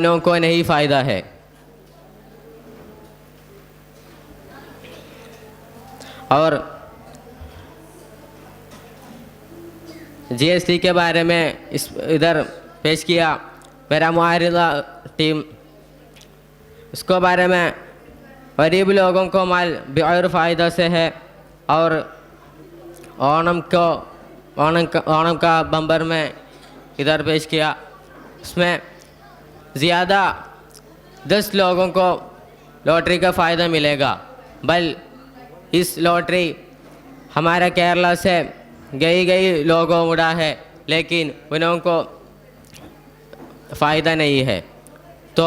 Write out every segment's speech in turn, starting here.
को नहीं फ़ायदा है। और जीएसटी के बारे में इधर पेश किया मेरा मुआरिदा टीम। इसको बारे में गरीब लोगों को माल बेअर फ़ायदा से है। और ओणम का बम्बर में इधर पेश किया। उसमें ज़्यादा 10 लोगों को लॉटरी का फ़ायदा मिलेगा। बल इस लॉटरी हमारा केरला से गई लोगों उड़ा है, लेकिन उन को फ़ायदा नहीं है। तो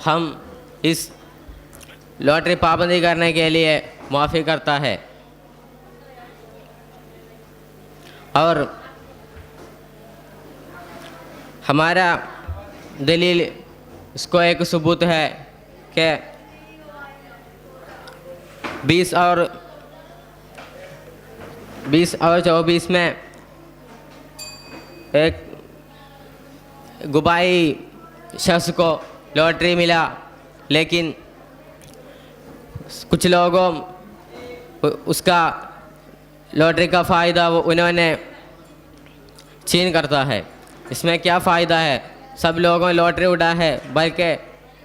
हम इस लॉटरी पाबंदी करने के लिए माफ़ी करता है। और हमारा दलील इसको एक सबूत है कि 20 और 24 में एक गुबाई शख्स को लॉटरी मिला, लेकिन कुछ लोगों उसका लॉटरी का फ़ायदा उन्होंने छीन करता है। इसमें क्या फ़ायदा है? सब लोगों लॉटरी उड़ा है, बल्कि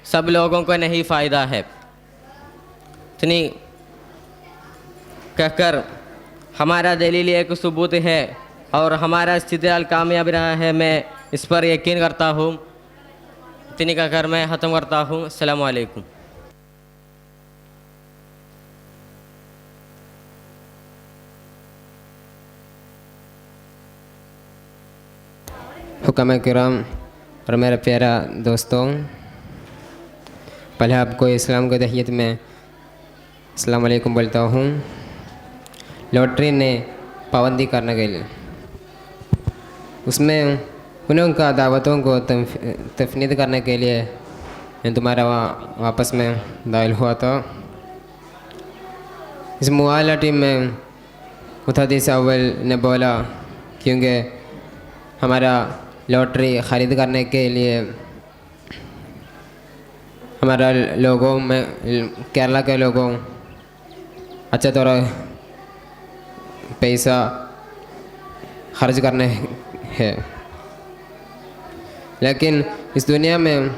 सब लोगों को नहीं फ़ायदा है। इतनी कहकर हमारा दलील एक सबूत है और हमारा इस्तिदलाल कामयाब रहा है। मैं इस पर यकीन करता हूँ। इतनी कहकर मैं ख़त्म करता हूँ। अस्सलामु अलैकुम। हुक्म किराम और मेरा प्यारा दोस्तों, पहले आपको इस्लाम की तहियत में अस्सलाम वालेकुम बोलता हूँ। लॉटरी ने पाबंदी करने के लिए उसमें उनका दावतों को तफनीद करने के लिए मैं तुम्हारा वापस में दाखिल हुआ था। इस मुआला टीम में मुतहद्दिस अव्वल ने बोला क्योंकि हमारा लॉटरी ख़रीद करने के लिए हमारा लोगों में केरला के लोगों अच्छा तरह पैसा खर्च करने है, लेकिन इस दुनिया में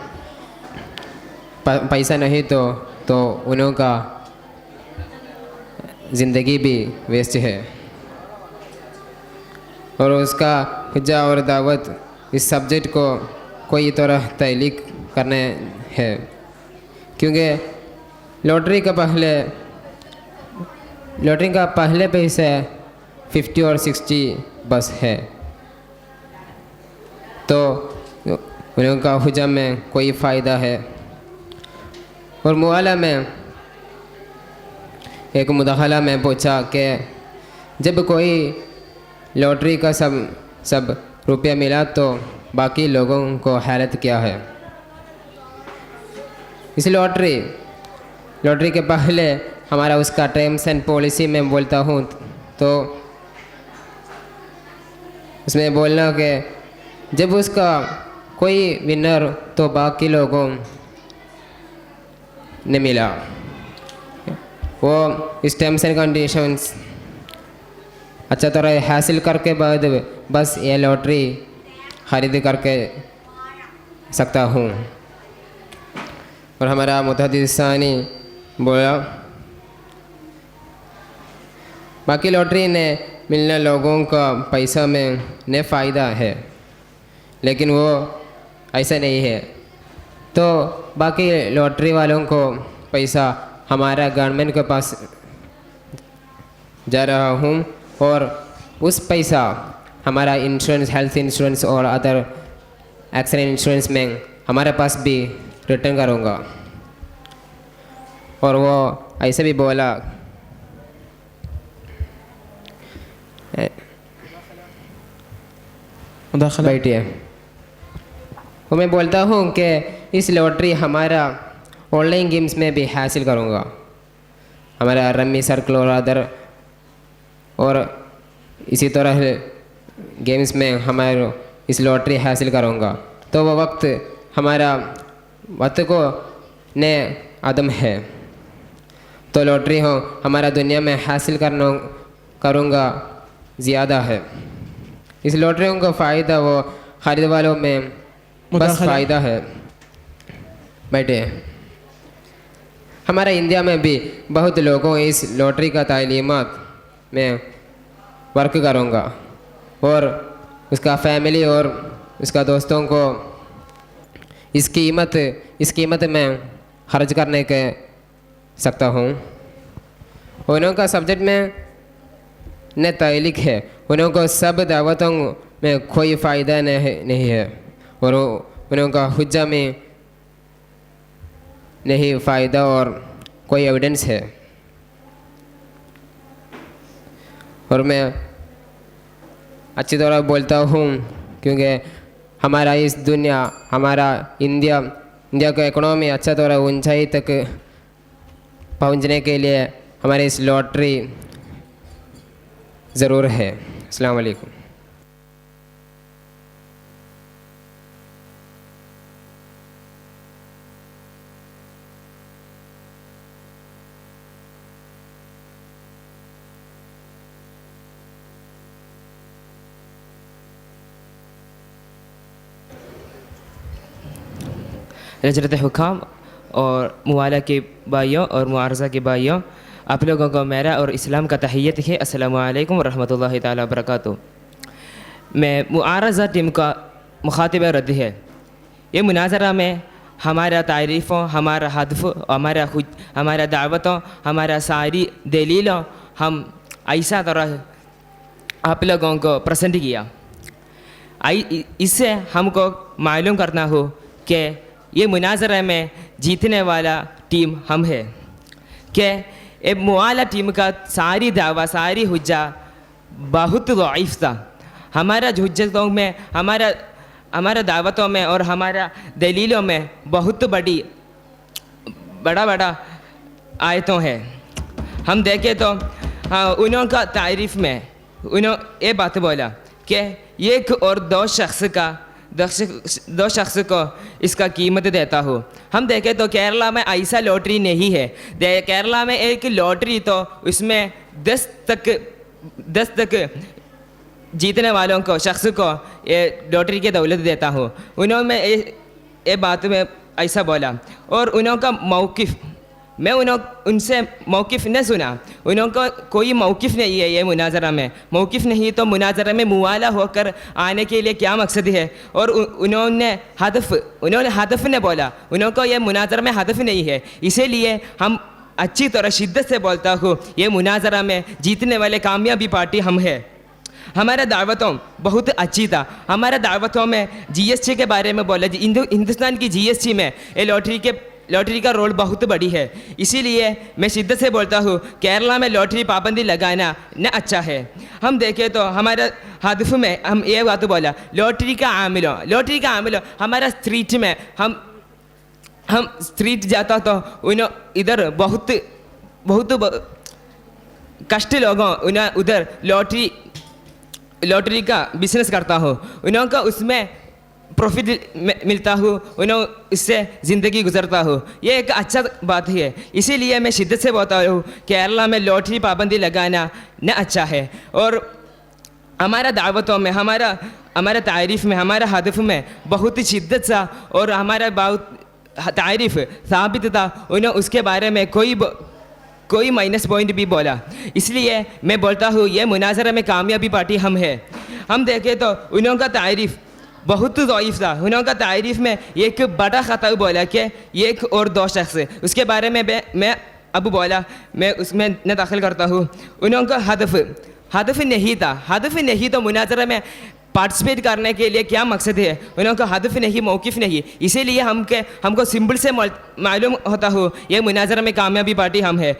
पैसा नहीं तो उन्हों का ज़िंदगी भी वेस्ट है। और उसका हुज्जा और दावत इस सब्जेक्ट को कोई तरह तहलीक करने है, क्योंकि लॉटरी का पहले पैसे 50 और 60 बस है, तो उनका हुज्जा में कोई फ़ायदा है। और मुआला में एक मुदाखला में पूछा कि जब कोई लॉटरी का सब रुपया मिला तो बाकी लोगों को हालत क्या है। इस लॉटरी के पहले हमारा उसका टर्म्स एंड पॉलिसी में बोलता हूँ तो उसमें बोलना कि जब उसका कोई विनर तो बाकी लोगों ने मिला, वो इस टर्म्स एंड कंडीशंस अच्छा तरह हासिल करके बाद बस ये लॉटरी ख़रीद करके सकता हूँ। और हमारा मुतहद्दिस सानी बोला बाकी लॉटरी ने मिलने लोगों का पैसा में ने फ़ायदा है, लेकिन वो ऐसा नहीं है। तो बाकी लॉटरी वालों को पैसा हमारा गवर्नमेंट के पास जा रहा हूँ और उस पैसा हमारा इंश्योरेंस, हेल्थ इंश्योरेंस और अदर एक्सीडेंट इंश्योरेंस में हमारे पास भी रिटर्न करूँगा। और वो ऐसे भी बोला बैठिए। वो मैं बोलता हूँ कि इस लॉटरी हमारा ऑनलाइन गेम्स में भी हासिल करूँगा, हमारा रम्मी सर्कल और अदर और इसी तरह गेम्स में हमारे इस लॉटरी हासिल करूँगा। तो वो वक्त हमारा वक्त को ने आदम है, तो लॉटरी हो हमारा दुनिया में हासिल करूँगा ज़्यादा है। इस लॉटरियों का फ़ायदा वो ख़रीद वालों में बस मुदाखला। फ़ायदा है। बैठे। हमारे इंडिया में भी बहुत लोगों इस लॉटरी का तालीमात में वर्क करूँगा और उसका फैमिली और उसका दोस्तों को इस कीमत में खर्च करने के सकता हूँ। उनका सब्जेक्ट में न तालिक है, उनको सब दावतों में कोई फ़ायदा नहीं है और उनका हुज्जा में नहीं फ़ायदा और कोई एविडेंस है। और मैं अच्छी तरह बोलता हूँ क्योंकि हमारा इस दुनिया, हमारा इंडिया का इकोनॉमी अच्छा तरह ऊंचाई तक पहुँचने के लिए हमारी इस लॉटरी ज़रूर है। अस्सलाम वालेकुम। रजरत हुकाम और मुआला के भाइयों और मुआरज़ा के भाइयों, आप लोगों को मेरा और इस्लाम का तहियत है। अस्सलामु अलैकुम व रहमतुल्लाहि ताला बरकातुहू। मैं मुआरज़ा टीम का मुखातिब रद्द है। ये मुनाजरा में हमारा तारीफ़ों, हमारा हदफ, हमारा दावतों, हमारा सारी दलीलों हम ऐसा तरह आप लोगों को प्रेजेंट किया। इससे हमको मालूम करना हो कि ये मुनाजरा में जीतने वाला टीम हम है कि ये मुआला टीम का सारी दावा, सारी हुज्जा बहुत ज़ईफ़ था। हमारा हुज्जतों में, हमारा दावतों में और हमारा दलीलों में बहुत बड़ा आयतों है। हम देखें तो हाँ, उनका तारीफ़ में उन्होंने ये बात बोला कि एक और दो शख्स को इसका कीमत देता हूँ। हम देखें तो केरला में ऐसा लॉटरी नहीं है। केरला में एक लॉटरी तो उसमें 10 तक जीतने वालों को, शख्स को ये लॉटरी की दौलत देता हूँ। उन्होंने ये बात में ऐसा बोला और उनका मौक़िफ़, मैं उनसे मौक़िफ़ न सुना। उनका कोई मौक़िफ़ नहीं है ये मुनाजरा में। मौक़िफ़ नहीं तो मुनाजरा में मुआला होकर आने के लिए क्या मकसद है। और उन्होंने हदफ ने बोला, उनको ये मुनाजरा में हदफ नहीं है। इसीलिए हम अच्छी तरह शिद्दत से बोलता हूँ, ये मुनाजरा में जीतने वाले कामयाबी पार्टी हम है। हमारा दावतों बहुत अच्छी था। हमारा दावतों में GST के बारे में बोला। हिंदुस्तान की GST में ये लॉटरी का रोल बहुत बड़ी है। इसीलिए मैं शिद्दत से बोलता हूँ, केरला में लॉटरी पाबंदी लगाना न अच्छा है। हम देखें तो हमारा हदफ में हम ये बात बोला, लॉटरी का आमिलों हमारा स्ट्रीट में हम स्ट्रीट जाता तो इधर बहुत कष्ट लोगों उधर लॉटरी का बिजनेस करता हूँ। उनका उसमें प्रॉफिट मिलता हूँ, इससे ज़िंदगी गुजरता हूँ। ये एक अच्छा बात है। इसीलिए मैं शिद्दत से बोलता हूँ, केरला में लॉटरी पाबंदी लगाना न अच्छा है। और हमारा दावतों में, हमारा तारीफ़ में, हमारा हदफ में बहुत शिद्दत सा और हमारा बहुत तारीफ़ साबित था। उन्होंने उसके बारे में कोई माइनस पॉइंट भी बोला। इसलिए मैं बोलता हूँ, ये मुनाजरा में कामयाबी पार्टी हम है। हम देखें तो उनका तारीफ़ बहुत ज़ईफ़ था। उनका तारीफ़ में एक बड़ा ख़ता बोला कि एक और दो शख्स, उसके बारे में मैं अब बोला, मैं उसमें न दाखिल करता हूँ। उनका हदफ नहीं तो मुनाजरा में पार्टिसिपेट करने के लिए क्या मकसद है। उनका हदफ नहीं, मौक़िफ़ नहीं। इसीलिए हमको सिंबल से मालूम होता हो ये मुनाजरा में कामयाबी पार्टी हम है।